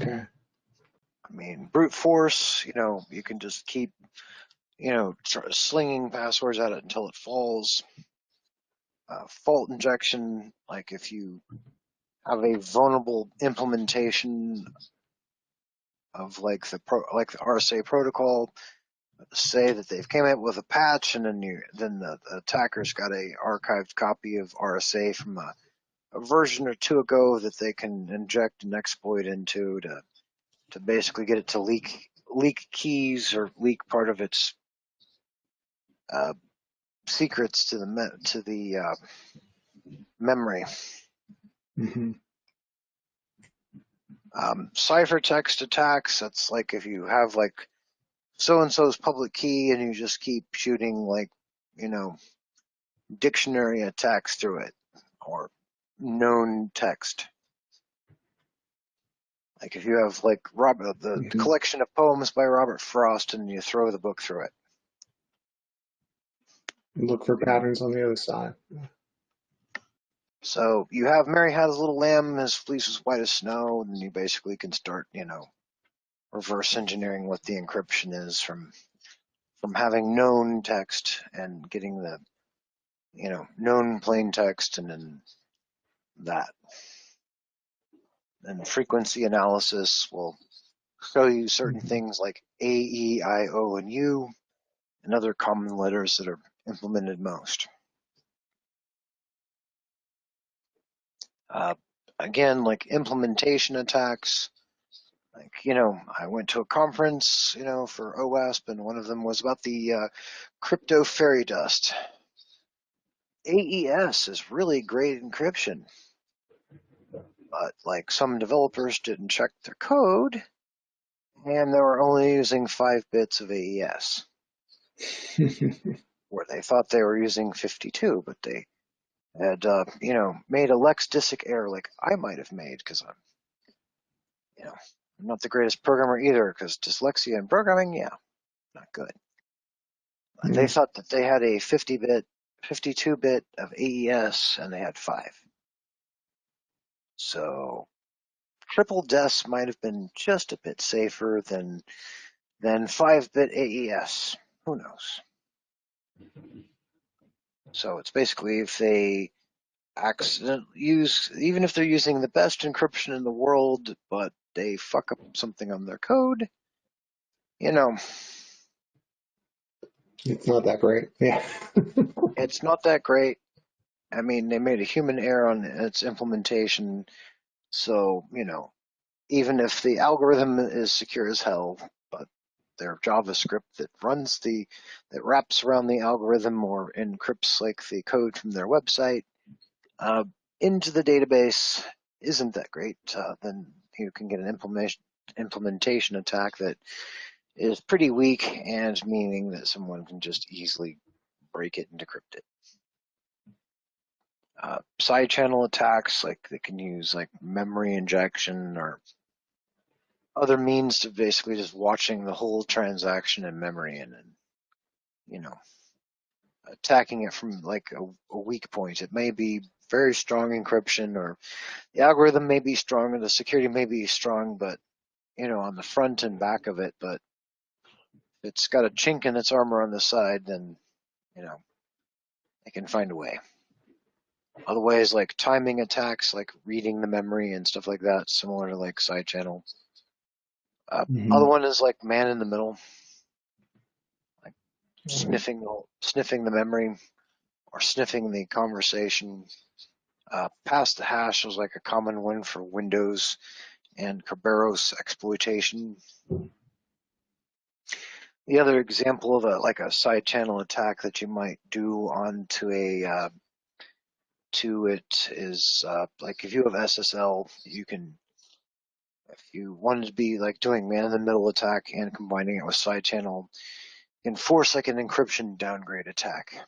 Okay. I mean, brute force, you can just keep, slinging passwords at it until it falls. Fault injection, like if you have a vulnerable implementation of like the RSA protocol, say that they've came up with a patch, and then the attacker's got a archived copy of RSA from a version or two ago that they can inject an exploit into to basically get it to leak keys or leak part of its secrets to the memory. Mm-hmm. Ciphertext attacks, that's like if you have like so-and-so's public key and you just keep shooting like, dictionary attacks through it, or known text. Like if you have like the Mm-hmm. collection of poems by Robert Frost and you throw the book through it. Look for patterns on the other side. So you have Mary had a little lamb, his fleece was white as snow, and you basically can start, reverse engineering what the encryption is from having known text and getting the, known plain text, and then that. And frequency analysis will show you certain things like A, E, I, O, and U, and other common letters that are implemented most. Again, like implementation attacks, like, I went to a conference, for OWASP, and one of them was about the crypto fairy dust. AES is really great encryption, but like some developers didn't check their code, and they were only using 5 bits of AES, where they thought they were using 52, but they had, made a LexDisic error like I might have made, because I'm not the greatest programmer either, because dyslexia in programming, yeah, not good. They thought that they had a 50-bit, 52-bit of AES, and they had 5. So triple DES might have been just a bit safer than 5-bit AES. Who knows? So it's basically if they even if they're using the best encryption in the world, but they fuck up something on their code, It's not that great. Yeah. it's not that great. I mean, they made a human error on its implementation, so, even if the algorithm is secure as hell, but their JavaScript that wraps around the algorithm or encrypts like the code from their website into the database isn't that great, then you can get an implementation attack that is pretty weak, and meaning that someone can just easily break it and decrypt it. Side channel attacks, like they can use like memory injection or other means to basically just watching the whole transaction in memory, and attacking it from like a weak point. It may be very strong encryption, or the algorithm may be strong, or the security may be strong, but on the front and back of it, but if it's got a chink in its armor on the side, then it can find a way. Other ways, like timing attacks, like reading the memory and stuff like that, similar to like side channel. Other one is like man in the middle, like sniffing the memory or sniffing the conversation. Pass the hash was like a common one for Windows and Kerberos exploitation. The other example of a side channel attack that you might do onto to it is like if you have SSL, you can, if you wanted to be like doing man in the middle attack and combining it with side channel, enforce like an encryption downgrade attack.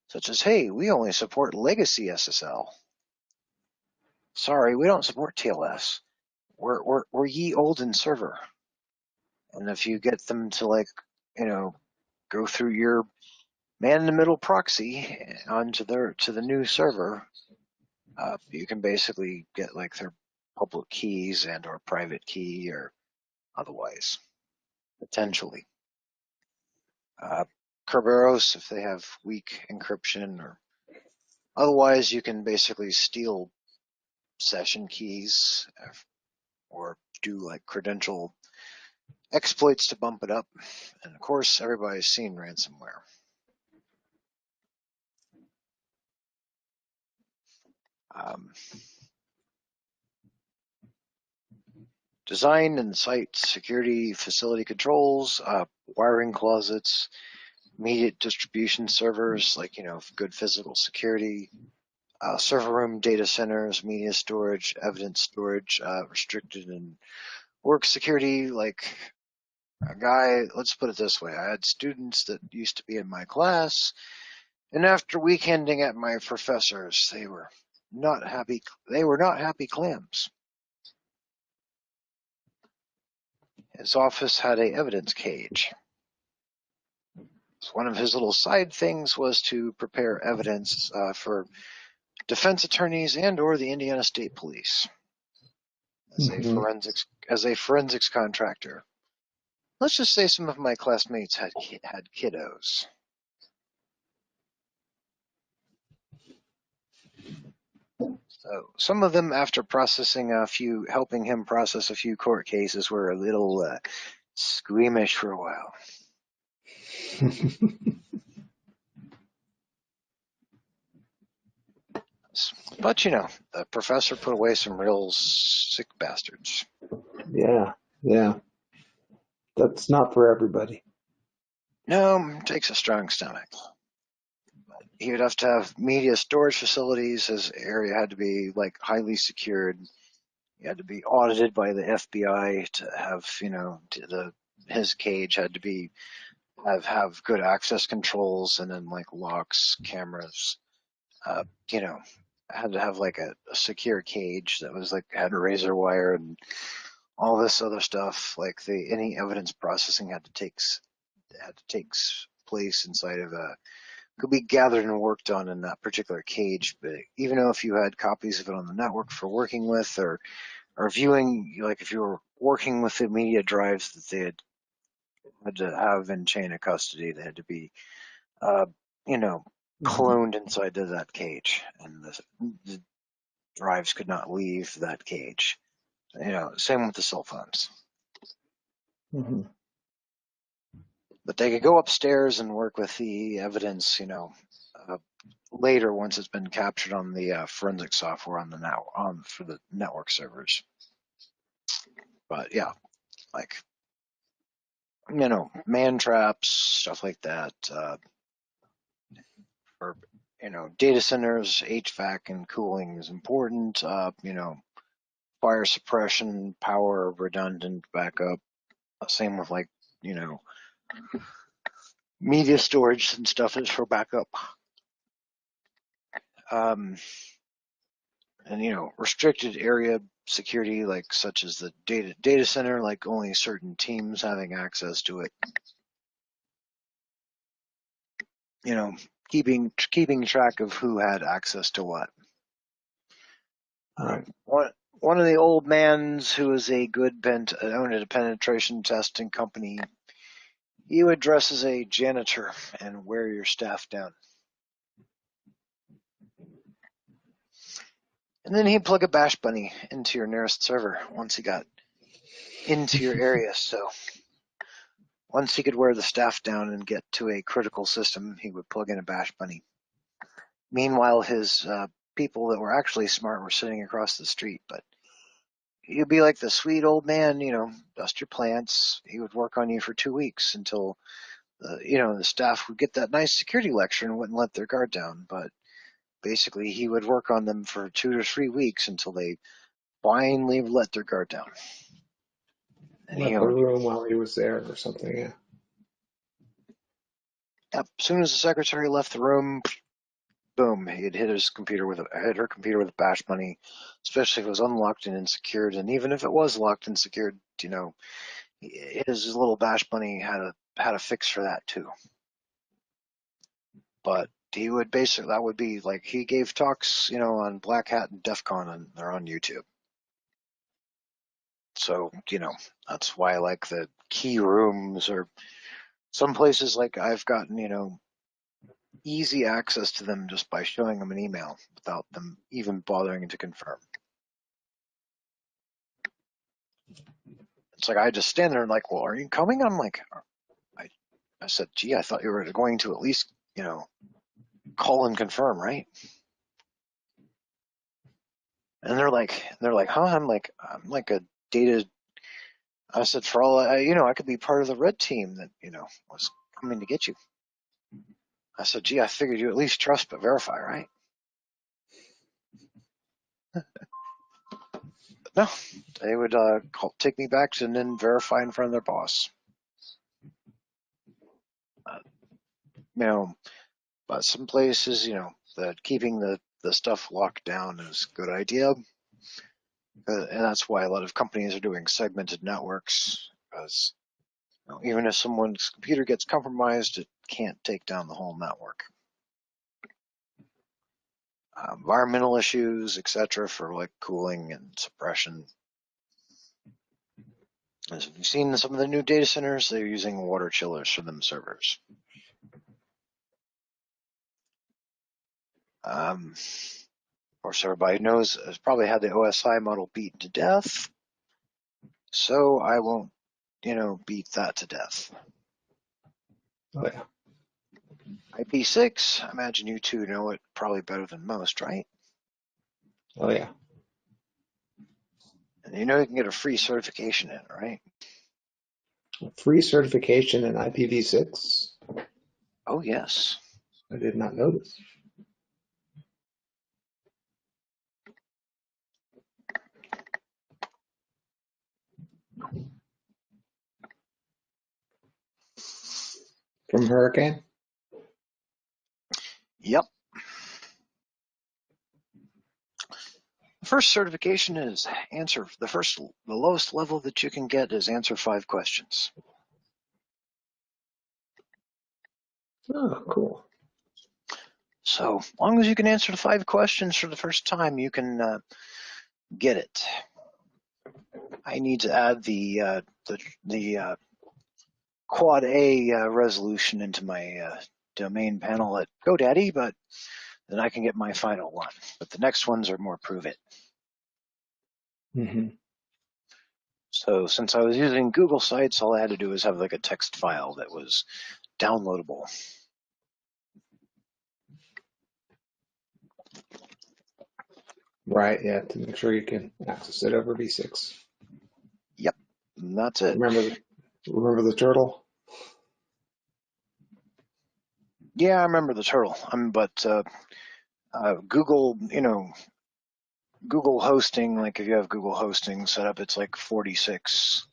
Such as, hey, we only support legacy SSL. Sorry, we don't support TLS. We're ye olden server. And if you get them to like, go through your man in the middle proxy onto to the new server, you can basically get like their public keys and or private key or otherwise, potentially. Kerberos, if they have weak encryption, or otherwise you can basically steal session keys or do like credential exploits to bump it up. And of course, everybody's seen ransomware. Design and site security facility controls, wiring closets, immediate distribution servers, like, good physical security, server room data centers, media storage, evidence storage, restricted and work security. Like a guy, let's put it this way, I had students that used to be in my class, and after weekending at my professors, they were not happy. They were not happy clams. His office had a evidence cage. So one of his little side things was to prepare evidence for defense attorneys and or the Indiana State Police as a forensics contractor. Let's just say some of my classmates had kiddos. So some of them, after helping him process a few court cases, were a little squeamish for a while. But the professor put away some real sick bastards. Yeah, yeah. That's not for everybody. No, it takes a strong stomach. He would have to have media storage facilities. His area had to be like highly secured. He had to be audited by the FBI to have, his cage had to be have good access controls, and then like locks, cameras. Had to have like a secure cage that was like had a razor wire and all this other stuff. Like any evidence processing had to take place inside of could be gathered and worked on in that particular cage. But even though if you had copies of it on the network for working with or viewing, like if you were working with the media drives that they had to have in chain of custody, they had to be, cloned inside of that cage, and the drives could not leave that cage. Same with the cell phones. Mm-hmm. But they could go upstairs and work with the evidence, later once it's been captured on the forensic software for the network servers. But yeah, like man traps, stuff like that. For data centers, HVAC and cooling is important. Fire suppression, power redundant backup. Same with like media storage and stuff is for backup. And restricted area security, like such as the data center, like only certain teams having access to it. Keeping track of who had access to what. One of the old mans who was a good owned a penetration testing company. He would dress as a janitor and wear your staff down. And then he'd plug a bash bunny into your nearest server once he got into your area. So once he could wear the staff down and get to a critical system, he would plug in a bash bunny. Meanwhile, his people that were actually smart were sitting across the street. But he'd be like the sweet old man, dust your plants. He would work on you for 2 weeks until the staff would get that nice security lecture and wouldn't let their guard down. But basically, he would work on them for 2 to 3 weeks until they finally let their guard down. And left the room while he was there or something. Yeah. Yep. As soon as the secretary left the room, boom, he'd hit her computer with a bash bunny, especially if it was unlocked and unsecured. And even if it was locked and secured, his little bash bunny had a fix for that too. But he would that would be like he gave talks, on Black Hat and DEF CON, and they're on YouTube. So, that's why I like the key rooms, or some places like I've gotten, easy access to them just by showing them an email without them even bothering to confirm. It's like I just stand there and like, well, are you coming? I'm like, I said, gee, I thought you were going to at least, call and confirm, right? And they're like, huh? I'm like a data. I said, for all I could be part of the red team that, was coming to get you. I said, gee, I figured you at least trust but verify, right? But no, they would take me back and then verify in front of their boss. Uh, you know, but some places, that keeping the stuff locked down is a good idea. And that's why a lot of companies are doing segmented networks, because even if someone's computer gets compromised, it can't take down the whole network. Environmental issues, etc., for like cooling and suppression. As you've seen some of the new data centers, they're using water chillers for them servers. Of course, everybody knows has probably had the OSI model beaten to death, so I won't, beat that to death. Oh, yeah. IP6, I imagine you two know it probably better than most, right? Oh, yeah. And you can get a free certification in it, right? Free certification in IPv6. Oh, yes. I did not know this. From Hurricane? Yep. The first certification is the lowest level that you can get is answer 5 questions. Oh, cool. So, as long as you can answer the 5 questions for the first time, you can get it. I need to add the quad A resolution into my domain panel at GoDaddy, but then I can get my final one. But the next ones are more prove it. Mm-hmm. So since I was using Google Sites, all I had to do was have like a text file that was downloadable. Right, yeah, to make sure you can access it over V6. Yep, and that's it. Remember the turtle? Yeah, I remember the turtle. But Google, Google hosting, like if you have Google hosting set up, it's like 46.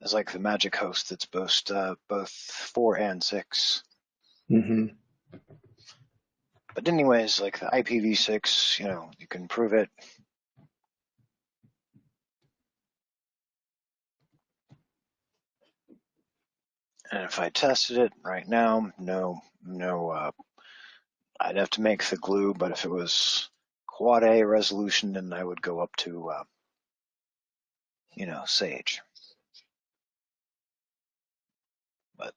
It's like the magic host that's both 4 and 6. Mm-hmm. But anyways, like the IPv6, you can prove it. And if I tested it right now, no, I'd have to make the glue. But if it was quad A resolution, then I would go up to, Sage. But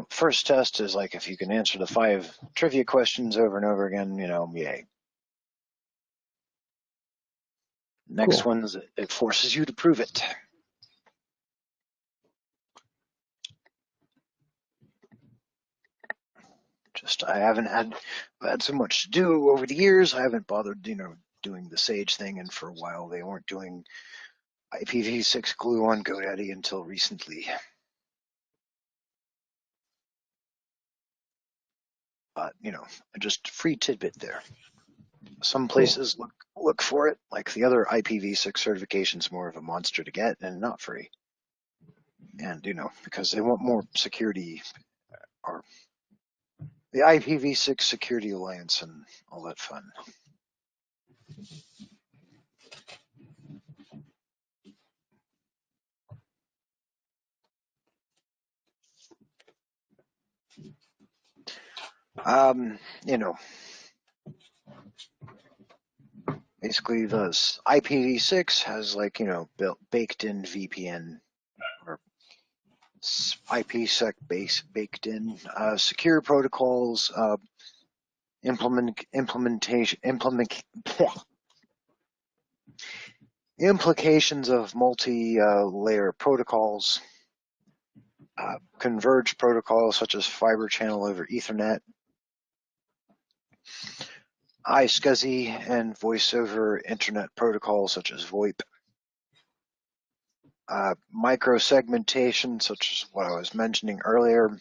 first test is like if you can answer the 5 trivia questions over and over again, yay. Next Cool. one's it forces you to prove it. Just I haven't had so much to do over the years. I haven't bothered, doing the Sage thing, and for a while they weren't doing IPv6 glue on GoDaddy until recently. But just free tidbit there. Some places look for it, like the other IPv6 certification is more of a monster to get and not free. And because they want more security, or the IPv6 Security Alliance and all that fun. Um, you know, Basically, the IPv6 has like, baked in VPN or IPsec base baked in secure protocols, implications of multi-layer protocols, converged protocols such as fiber channel over Ethernet, iSCSI, and voice over internet protocols such as VoIP, microsegmentation such as what I was mentioning earlier,